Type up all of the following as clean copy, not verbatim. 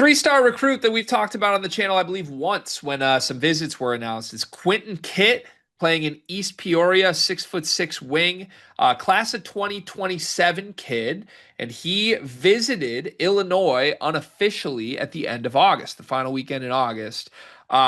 Three-star recruit that we've talked about on the channel, I believe, once when some visits were announced. It's Quinton Kit playing in East Peoria, 6'6" wing, class of 2027 kid, and he visited Illinois unofficially at the end of August, the final weekend in August.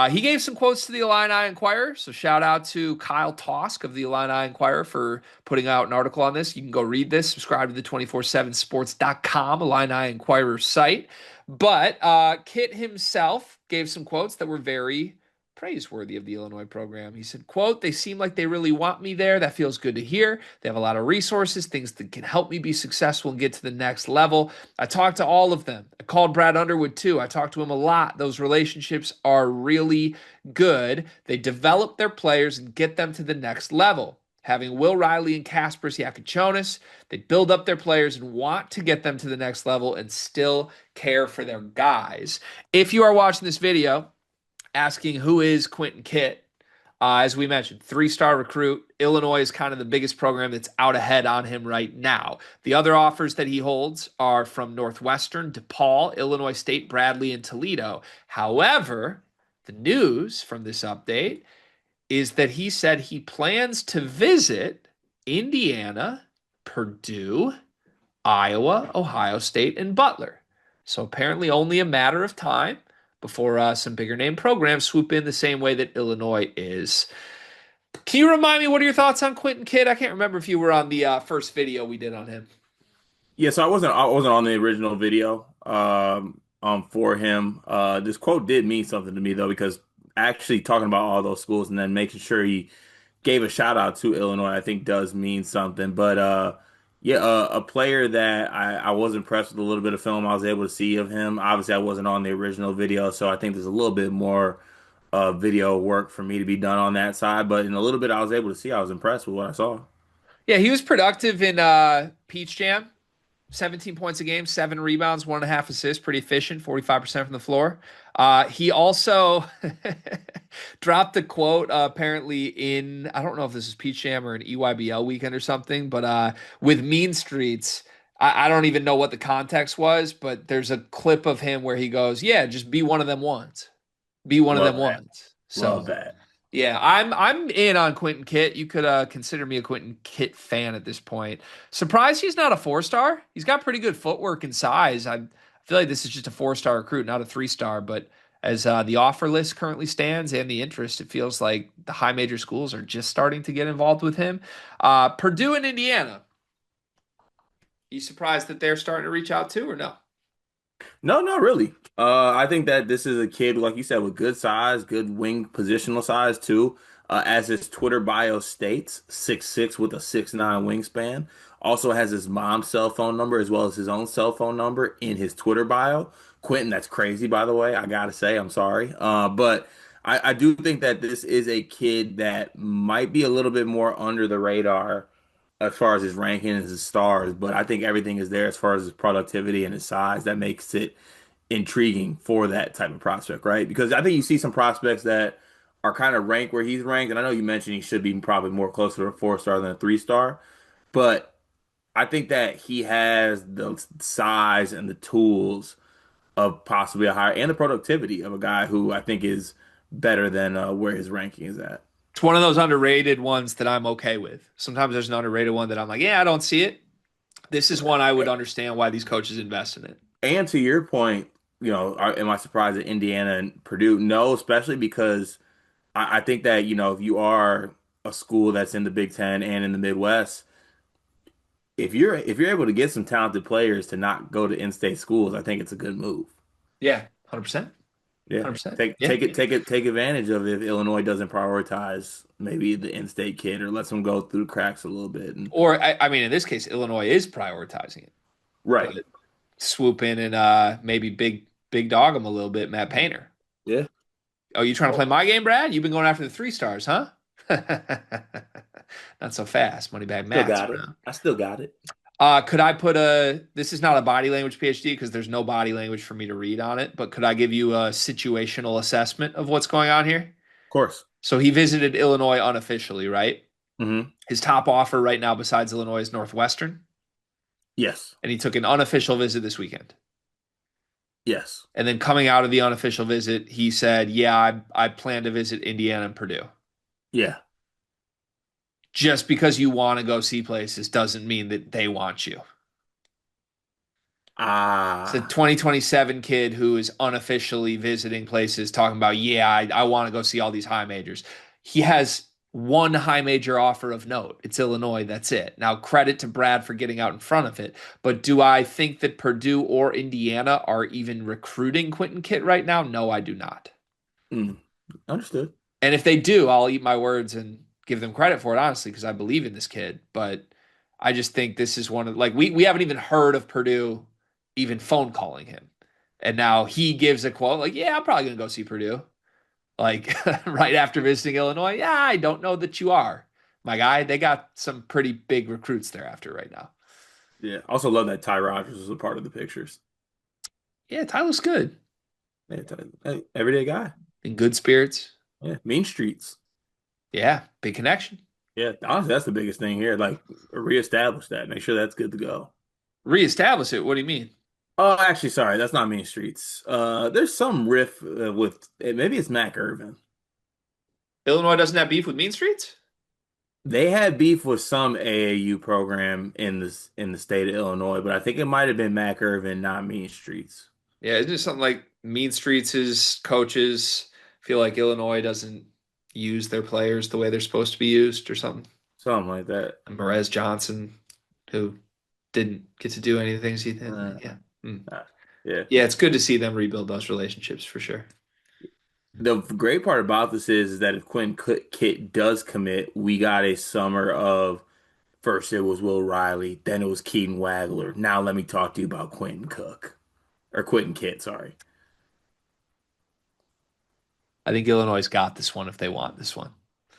He gave some quotes to the Illini Inquirer, so shout out to Kyle Tosk of the Illini Inquirer for putting out an article on this. You can go read this, subscribe to the 247sports.com Illini Inquirer site. But Kit himself gave some quotes that were very praiseworthy of the Illinois program. He said, quote, "They seem like they really want me there. That feels good to hear. They have a lot of resources, things that can help me be successful and get to the next level. I talked to all of them. I called Brad Underwood too. I talked to him a lot. Those relationships are really good. They develop their players and get them to the next level. Having Will Riley and Kaspers Yakuchonis, they build up their players and want to get them to the next level and still care for their guys." If you are watching this video asking who is Quinton Kit, as we mentioned, three-star recruit. Illinois is kind of the biggest program that's out ahead on him right now. The other offers that he holds are from Northwestern, DePaul, Illinois State, Bradley, and Toledo. However, the news from this update is that he said he plans to visit Indiana, Purdue, Iowa, Ohio State, and Butler. So apparently only a matter of time before some bigger name programs swoop in the same way that Illinois is. Can you remind me, what are your thoughts on Quinton Kidd? I can't remember if you were on the first video we did on him. Yeah, so I wasn't on the original video for him. This quote did mean something to me though, because actually talking about all those schools and then making sure he gave a shout out to Illinois, I think does mean something. But yeah, a player that I was impressed with a little bit of film I was able to see of him. Obviously, I wasn't on the original video, so I think there's a little bit more video work for me to be done on that side. But in a little bit I was able to see, I was impressed with what I saw. Yeah, he was productive in Peach Jam. 17 points a game, 7 rebounds, 1.5 assists, pretty efficient, 45% from the floor. He also dropped the quote apparently in, I don't know if this is Peach Jam or an EYBL weekend or something, but with Mean Streets, I don't even know what the context was, but there's a clip of him where he goes, "Yeah, just be one of them ones. Be one of them Love that. ones." Love So that. yeah, I'm in on Quinton Kit. You could consider me a Quinton Kit fan at this point. Surprised he's not a 4-star. He's got pretty good footwork and size. I feel like this is just a 4-star recruit, not a 3-star. But as the offer list currently stands and the interest, it feels like the high major schools are just starting to get involved with him. Purdue and Indiana. You surprised that they're starting to reach out too, or no? No, not really. I think that this is a kid, like you said, with good size, good wing positional size too. As his Twitter bio states, 6'6" with a 6'9" wingspan. Also has his mom's cell phone number as well as his own cell phone number in his Twitter bio. Quentin, that's crazy, by the way. I gotta say, I'm sorry. But I do think that this is a kid that might be a little bit more under the radar as far as his ranking and his stars, but I think everything is there as far as his productivity and his size. That makes it intriguing for that type of prospect, right? Because I think you see some prospects that are kind of ranked where he's ranked, and I know you mentioned he should be probably more closer to a 4-star than a 3-star, but I think that he has the size and the tools of possibly a higher and the productivity of a guy who I think is better than where his ranking is at. It's one of those underrated ones that I'm okay with. Sometimes there's an underrated one that I'm like, yeah, I don't see it. This is one I would understand why these coaches invest in it. And to your point, am I surprised at Indiana and Purdue? No, especially because I think that, if you are a school that's in the Big Ten and in the Midwest, if you're able to get some talented players to not go to in-state schools, I think it's a good move. Yeah, 100%. Yeah. 100%. Take Yeah. take it take it take advantage of it if Illinois doesn't prioritize maybe the in-state kid or lets them go through the cracks a little bit. And Or, I mean, in this case, Illinois is prioritizing it, but right. swoop in and maybe big dog them a little bit, Matt Painter. Yeah. Oh, you trying to play my game, Brad? You've been going after the 3-stars, huh? Not so fast, Moneybag Still Matt's got it. around. I still got it. Could I put this is not a body language PhD because there's no body language for me to read on it, but could I give you a situational assessment of what's going on here? Of course. So he visited Illinois unofficially, right? Hmm. His top offer right now besides Illinois is Northwestern, Yes. and he took an unofficial visit this weekend. Yes. And then coming out of the unofficial visit, he said, "Yeah, I plan to visit Indiana and Purdue." Yeah. Just because you want to go see places doesn't mean that they want you. It's a Ah. 2027 kid who is unofficially visiting places talking about, yeah, I want to go see all these high majors. He has one high major offer of note. It's Illinois. That's it. Now, credit to Brad for getting out in front of it. But do I think that Purdue or Indiana are even recruiting Quinton Kit right now? No, I do not. Mm. Understood. And if they do, I'll eat my words and give them credit for it, honestly, because I believe in this kid. But I just think this is one of like we haven't even heard of Purdue even phone calling him. And now he gives a quote like, "Yeah, I'm probably gonna go see Purdue." Like right after visiting Illinois. Yeah, I don't know that you are. My guy, they got some pretty big recruits there after right now. Yeah. Also love that Ty Rogers was a part of the pictures. Yeah, Tyler's good. Hey, hey, everyday guy. In good spirits. Yeah. Mean streets. Yeah, big connection. Yeah. Honestly, that's the biggest thing here. Like reestablish that. Make sure that's good to go. Reestablish it. What do you mean? Oh, actually, sorry, that's not Mean Streets. There's some riff with maybe it's Mac Irvin. Illinois doesn't have beef with Mean Streets? They had beef with some AAU program in the state of Illinois, but I think it might have been Mac Irvin, not Mean Streets. Yeah, isn't it something like Mean Streets' coaches feel like Illinois doesn't use their players the way they're supposed to be used or something? Something like that. And Perez Johnson, who didn't get to do any of the things he did. Uh, Yeah. Hmm. yeah. Yeah, it's good to see them rebuild those relationships for sure. The great part about this is that if Kit does commit, we got a summer of first it was Will Riley, then it was Keaton Wagler. Now let me talk to you about Quentin Cook or Quentin Kit, sorry. I think Illinois got this one if they want this one.